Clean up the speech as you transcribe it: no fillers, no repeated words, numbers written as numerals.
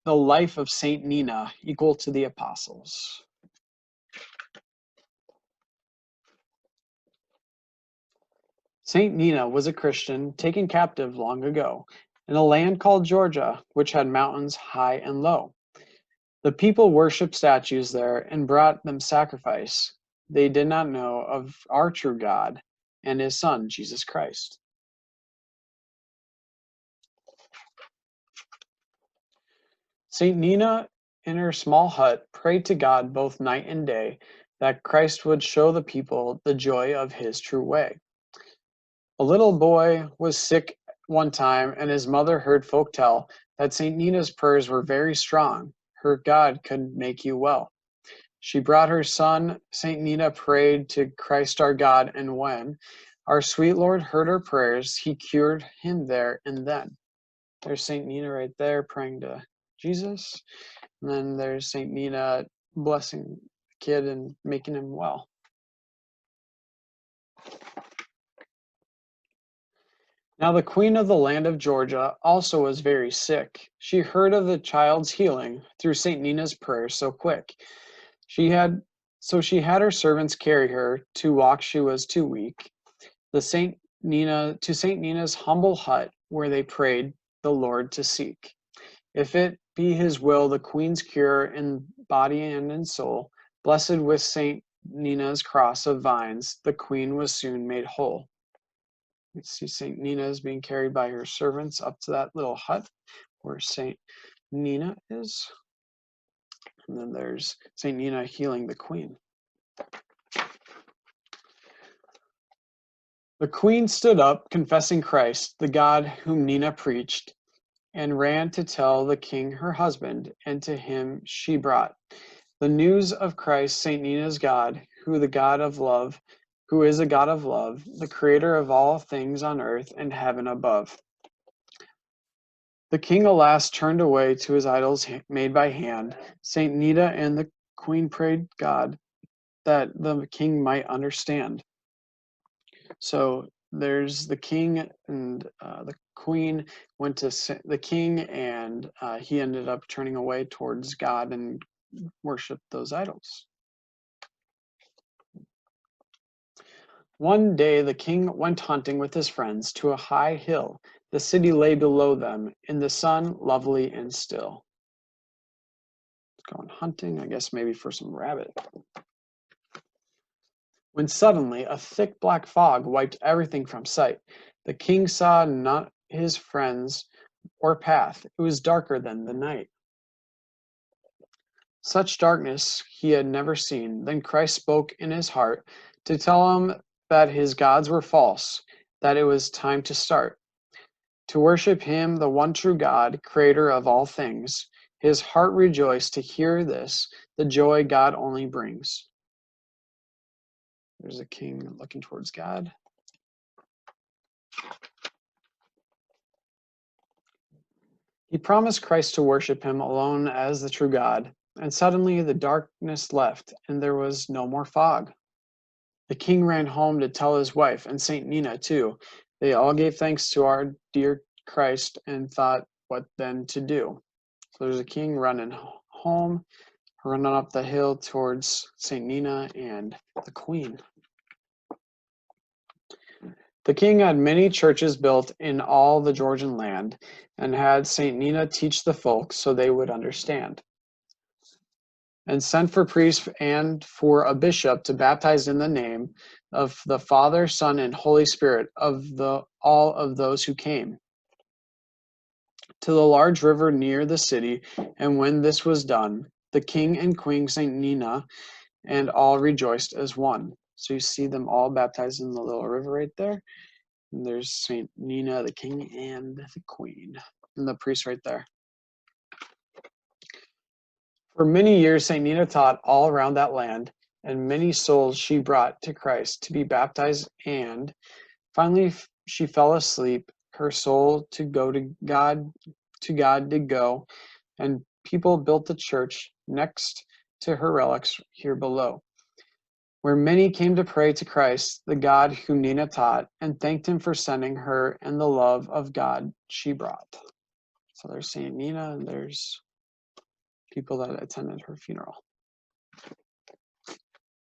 the life of Saint Nina equal to the apostles? Saint Nina was a Christian taken captive long ago in a land called Georgia, which had mountains high and low. The people worshipped statues there and brought them sacrifice. They did not know of our true God and his Son, Jesus Christ. Saint Nina, in her small hut, prayed to God both night and day that Christ would show the people the joy of his true way. A little boy was sick one time, and his mother heard folk tell that Saint Nina's prayers were very strong. Her God could make you well. She brought her son. Saint Nina prayed to Christ our God, and when our sweet Lord heard her prayers, he cured him there and then. There's Saint Nina right there praying to Jesus. And then there's Saint Nina blessing the kid and making him well. Now the queen of the land of Georgia also was very sick. She heard of the child's healing through Saint Nina's prayers so quick. She had her servants carry her. To walk she was too weak. Saint Nina's humble hut, where they prayed the Lord to seek. If it be his will, the queen's cure in body and in soul, blessed with Saint Nina's cross of vines, the queen was soon made whole. You see Saint Nina is being carried by her servants up to that little hut where Saint Nina is. And then there's Saint Nina healing the queen. The queen stood up, confessing Christ, the God whom Nina preached, and ran to tell the king her husband, and to him she brought the news of Christ, Saint Nina's God, who is a God of love, the creator of all things on earth and heaven above. The king, alas, turned away to his idols made by hand. Saint Nina and the queen prayed God that the king might understand. So there's the king, and the queen went to the king, and he ended up turning away towards God and worshiped those idols. One day the king went hunting with his friends to a high hill. The city lay below them, in the sun, lovely and still. Going hunting, I guess maybe for some rabbit. When suddenly a thick black fog wiped everything from sight. The king saw not his friends or path. It was darker than the night. Such darkness he had never seen. Then Christ spoke in his heart to tell him that his gods were false, that it was time to start. To worship him, the one true God, creator of all things. His heart rejoiced to hear this, the joy God only brings. There's a king looking towards God. He promised Christ to worship him alone as the true God, and suddenly the darkness left, and there was no more fog. The king ran home to tell his wife, and Saint Nina too. They all gave thanks to our dear Christ and thought what then to do. So there's a king running home, running up the hill towards Saint Nina and the queen. The king had many churches built in all the Georgian land, and had Saint Nina teach the folk so they would understand, and sent for priests and for a bishop to baptize in the name of the Father, Son, and Holy Spirit of all of those who came to the large river near the city. And when this was done, the king and queen, Saint Nina, and all rejoiced as one. So you see them all baptized in the little river right there. And there's Saint Nina, the king, and the queen, and the priest right there. For many years, Saint Nina taught all around that land, and many souls she brought to Christ to be baptized. And finally, she fell asleep. Her soul to God did go, and people built the church next to her relics here below, where many came to pray to Christ, the God whom Nina taught, and thanked him for sending her and the love of God she brought. So there's Saint Nina, and there's people that attended her funeral.